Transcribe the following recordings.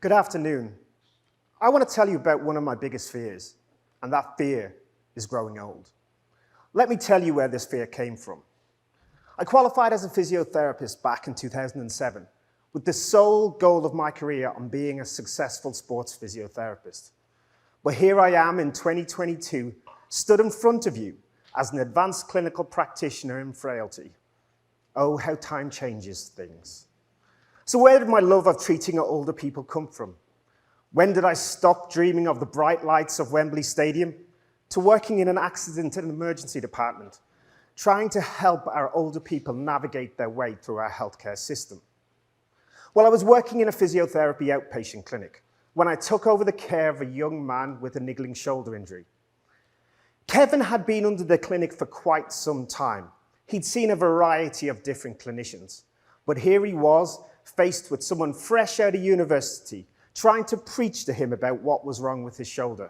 Good afternoon. I want to tell you about one of my biggest fears, and that fear is growing old. Let me tell you where this fear came from. I qualified as a physiotherapist back in 2007 with the sole goal of my career on being a successful sports physiotherapist. But here I am in 2022, stood in front of you as an advanced clinical practitioner in frailty. Oh, how time changes things. So where did my love of treating older people come from? When did I stop dreaming of the bright lights of Wembley Stadium to working in an accident and emergency department, trying to help our older people navigate their way through our healthcare system? Well, I was working in a physiotherapy outpatient clinic when I took over the care of a young man with a niggling shoulder injury. Kevin had been under the clinic for quite some time. He'd seen a variety of different clinicians, but here he was, faced with someone fresh out of university, trying to preach to him about what was wrong with his shoulder.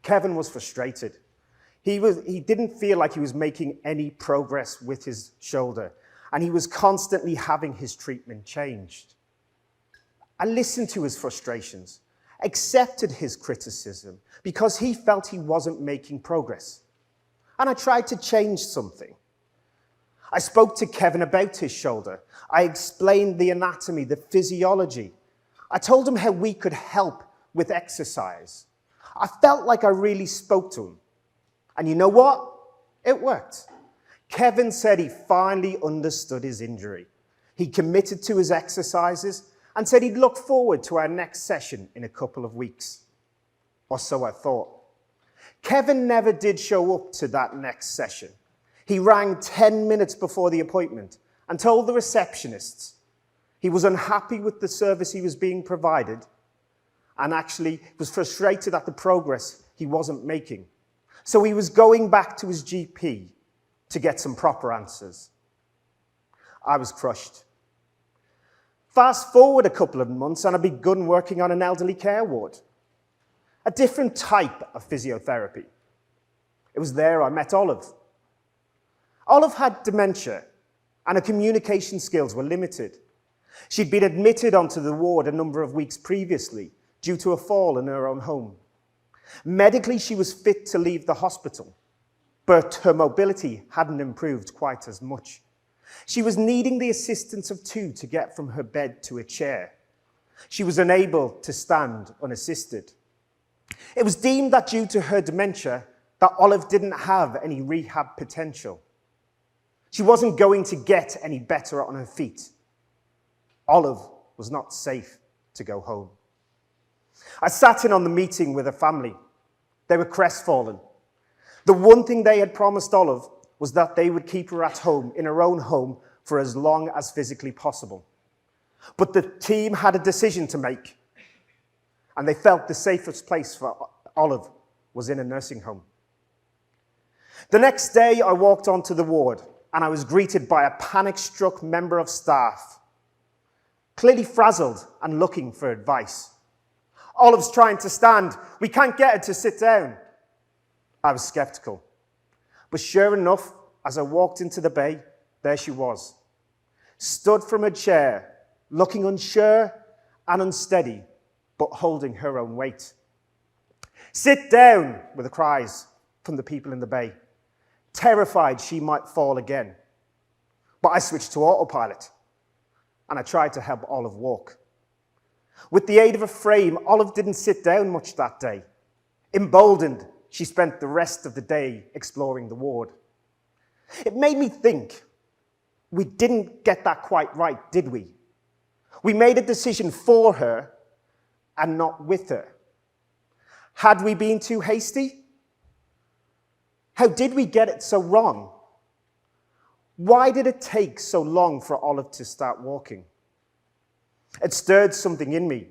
Kevin was frustrated. He didn't feel like he was making any progress with his shoulder, and he was constantly having his treatment changed. I listened to his frustrations, accepted his criticism, because he felt he wasn't making progress. And I tried to change something. I spoke to Kevin about his shoulder. I explained the anatomy, the physiology. I told him how we could help with exercise. I felt like I really spoke to him. And you know what? It worked. Kevin said he finally understood his injury. He committed to his exercises and said he'd look forward to our next session in a couple of weeks. Or so I thought. Kevin never did show up to that next session. He rang 10 minutes before the appointment and told the receptionists he was unhappy with the service he was being provided and actually was frustrated at the progress he wasn't making. So he was going back to his GP to get some proper answers. I was crushed. Fast forward a couple of months and I begun working on an elderly care ward, a different type of physiotherapy. It was there I met Olive. Olive had dementia and her communication skills were limited. She'd been admitted onto the ward a number of weeks previously due to a fall in her own home. Medically, she was fit to leave the hospital, but her mobility hadn't improved quite as much. She was needing the assistance of two to get from her bed to a chair. She was unable to stand unassisted. It was deemed that due to her dementia, that Olive didn't have any rehab potential. She wasn't going to get any better on her feet. Olive was not safe to go home. I sat in on the meeting with her family. They were crestfallen. The one thing they had promised Olive was that they would keep her at home, in her own home, for as long as physically possible. But the team had a decision to make, and they felt the safest place for Olive was in a nursing home. The next day, I walked onto the ward, and I was greeted by a panic-struck member of staff, clearly frazzled and looking for advice. Olive's trying to stand. We can't get her to sit down. I was skeptical. But sure enough, as I walked into the bay, there she was, stood from her chair, looking unsure and unsteady, but holding her own weight. "Sit down," were the cries from the people in the bay, terrified she might fall again. But I switched to autopilot, and I tried to help Olive walk. With the aid of a frame, Olive didn't sit down much that day. Emboldened, she spent the rest of the day exploring the ward. It made me think, we didn't get that quite right, did we? We made a decision for her and not with her. Had we been too hasty? How did we get it so wrong? Why did it take so long for Olive to start walking? It stirred something in me.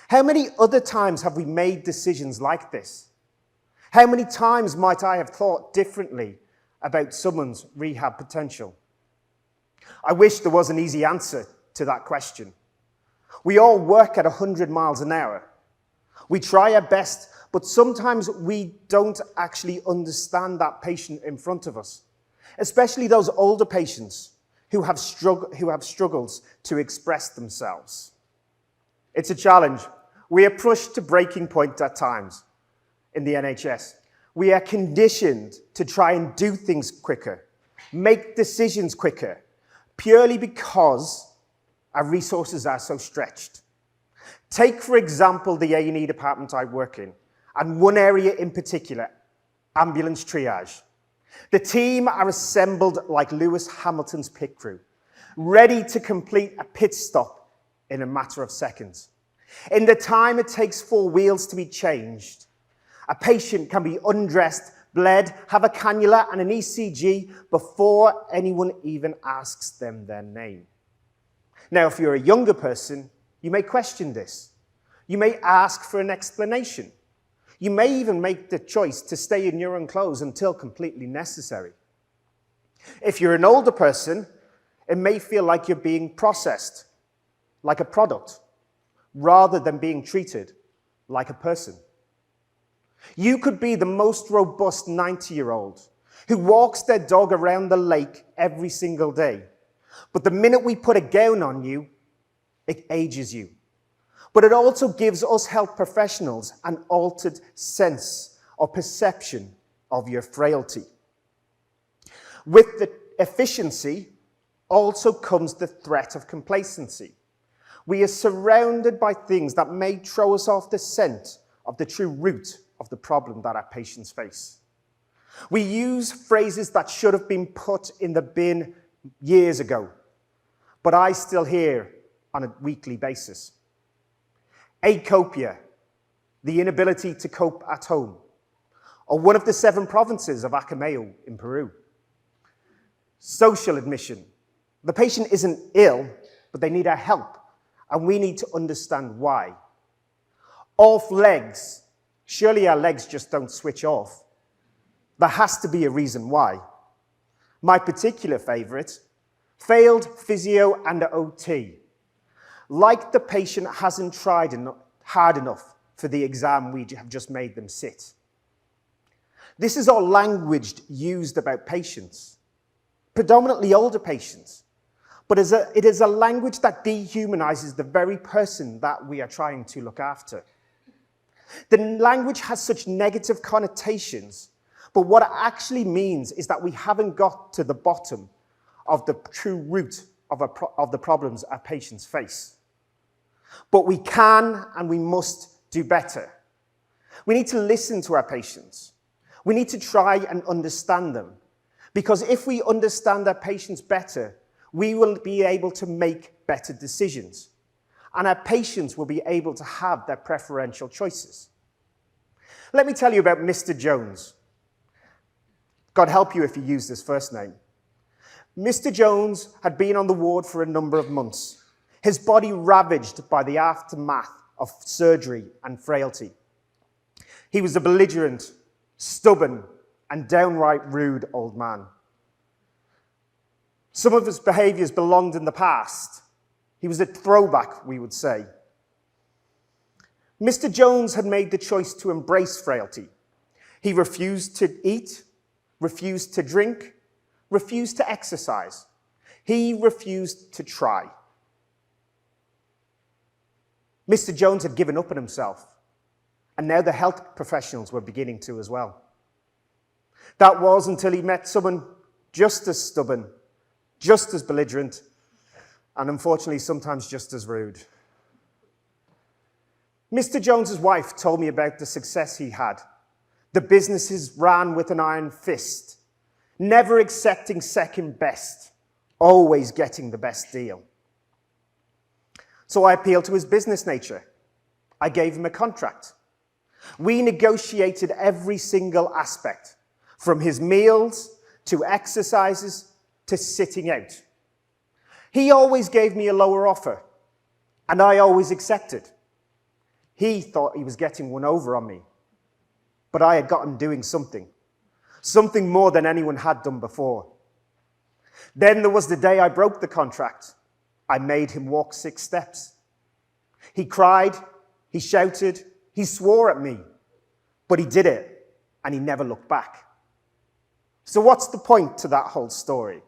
How many other times have we made decisions like this? How many times might I have thought differently about someone's rehab potential? I wish there was an easy answer to that question. We all work at 100 miles an hour. We try our best, but sometimes we don't actually understand that patient in front of us, especially those older patients who have struggles to express themselves. It's a challenge. We are pushed to breaking point at times in the NHS. We are conditioned to try and do things quicker, make decisions quicker, purely because our resources are so stretched. Take, for example, the A&E department I work in, and one area in particular, ambulance triage. The team are assembled like Lewis Hamilton's pit crew, ready to complete a pit stop in a matter of seconds. In the time it takes for wheels to be changed, a patient can be undressed, bled, have a cannula and an ECG before anyone even asks them their name. Now, if you're a younger person, you may question this. You may ask for an explanation. You may even make the choice to stay in your own clothes until completely necessary. If you're an older person, it may feel like you're being processed, like a product, rather than being treated like a person. You could be the most robust 90-year-old who walks their dog around the lake every single day. But the minute we put a gown on you, it ages you. But it also gives us health professionals an altered sense or perception of your frailty. With the efficiency also comes the threat of complacency. We are surrounded by things that may throw us off the scent of the true root of the problem that our patients face. We use phrases that should have been put in the bin years ago, but I still hear on a weekly basis. Acopia, the inability to cope at home, or one of the 7 provinces of Acameo in Peru. Social admission, the patient isn't ill, but they need our help, and we need to understand why. Off legs, surely our legs just don't switch off. There has to be a reason why. My particular favourite, failed physio and OT. Like the patient hasn't tried hard enough for the exam we have just made them sit. This is all language used about patients, predominantly older patients, but it is a language that dehumanizes the very person that we are trying to look after. The language has such negative connotations, but what it actually means is that we haven't got to the bottom of the true root of the problems our patients face. But we can and we must do better. We need to listen to our patients. We need to try and understand them. Because if we understand our patients better, we will be able to make better decisions. And our patients will be able to have their preferential choices. Let me tell you about Mr. Jones. God help you if you use this first name. Mr. Jones had been on the ward for a number of months, his body ravaged by the aftermath of surgery and frailty. He was a belligerent, stubborn, and downright rude old man. Some of his behaviours belonged in the past. He was a throwback, we would say. Mr. Jones had made the choice to embrace frailty. He refused to eat, refused to drink, refused to exercise. He refused to try. Mr. Jones had given up on himself, and now the health professionals were beginning to as well. That was until he met someone just as stubborn, just as belligerent, and unfortunately sometimes just as rude. Mr. Jones's wife told me about the success he had. The businesses ran with an iron fist, never accepting second best, always getting the best deal. So I appealed to his business nature. I gave him a contract. We negotiated every single aspect, from his meals to exercises to sitting out. He always gave me a lower offer, and I always accepted. He thought he was getting one over on me, but I had got him doing something more than anyone had done before. Then there was the day I broke the contract. I made him walk 6 steps. He cried, he shouted, he swore at me, but he did it, and he never looked back. So what's the point to that whole story?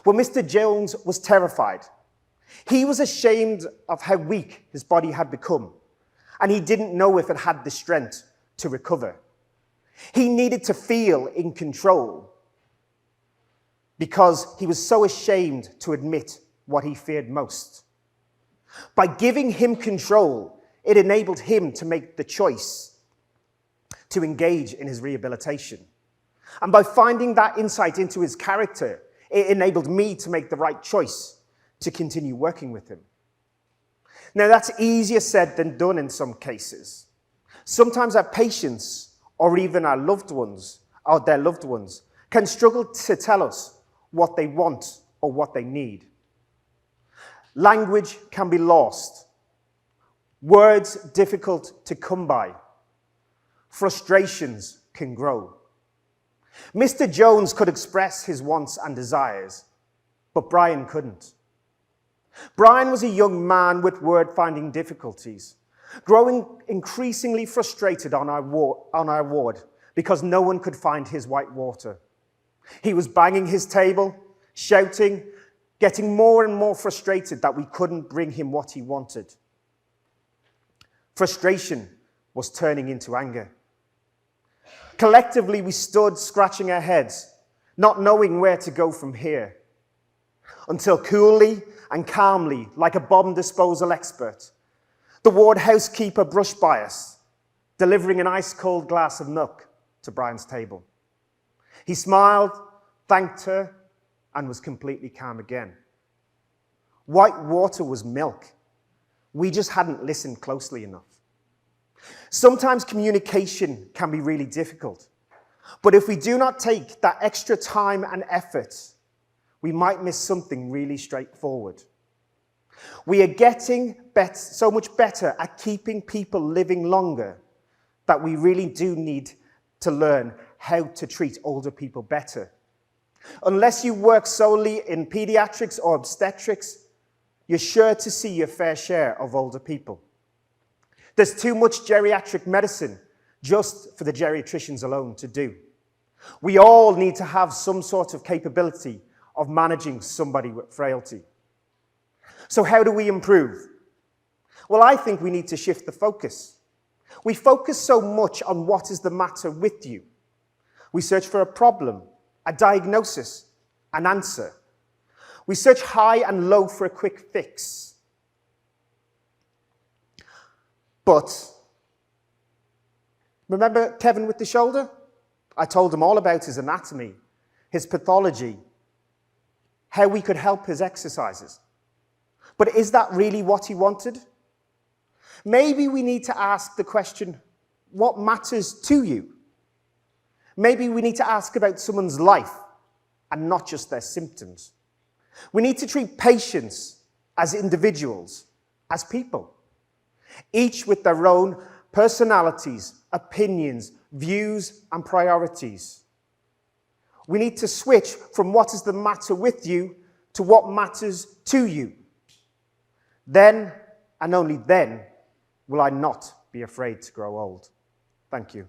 Well, Mr. Jones was terrified. He was ashamed of how weak his body had become, and he didn't know if it had the strength to recover. He needed to feel in control because he was so ashamed to admit what he feared most. By giving him control, it enabled him to make the choice to engage in his rehabilitation. And by finding that insight into his character, it enabled me to make the right choice to continue working with him. Now, that's easier said than done in some cases. Sometimes our patients, or even our loved ones, or their loved ones, can struggle to tell us what they want or what they need. Language can be lost. Words difficult to come by. Frustrations can grow. Mr. Jones could express his wants and desires, but Brian couldn't. Brian was a young man with word-finding difficulties, growing increasingly frustrated on our ward because no one could find his white water. He was banging his table, shouting, getting more and more frustrated that we couldn't bring him what he wanted. Frustration was turning into anger. Collectively, we stood scratching our heads, not knowing where to go from here, until coolly and calmly, like a bomb disposal expert, the ward housekeeper brushed by us, delivering an ice-cold glass of milk to Brian's table. He smiled, thanked her, and was completely calm again. White water was milk. We just hadn't listened closely enough. Sometimes communication can be really difficult, but if we do not take that extra time and effort, we might miss something really straightforward. We are getting so much better at keeping people living longer that we really do need to learn how to treat older people better. Unless you work solely in pediatrics or obstetrics, you're sure to see your fair share of older people. There's too much geriatric medicine just for the geriatricians alone to do. We all need to have some sort of capability of managing somebody with frailty. So how do we improve? Well, I think we need to shift the focus. We focus so much on what is the matter with you. We search for a problem, a diagnosis, an answer. We search high and low for a quick fix. But remember Kevin with the shoulder? I told him all about his anatomy, his pathology, how we could help his exercises. But is that really what he wanted? Maybe we need to ask the question, what matters to you? Maybe we need to ask about someone's life and not just their symptoms. We need to treat patients as individuals, as people, each with their own personalities, opinions, views, and priorities. We need to switch from what is the matter with you to what matters to you. Then, and only then, will I not be afraid to grow old. Thank you.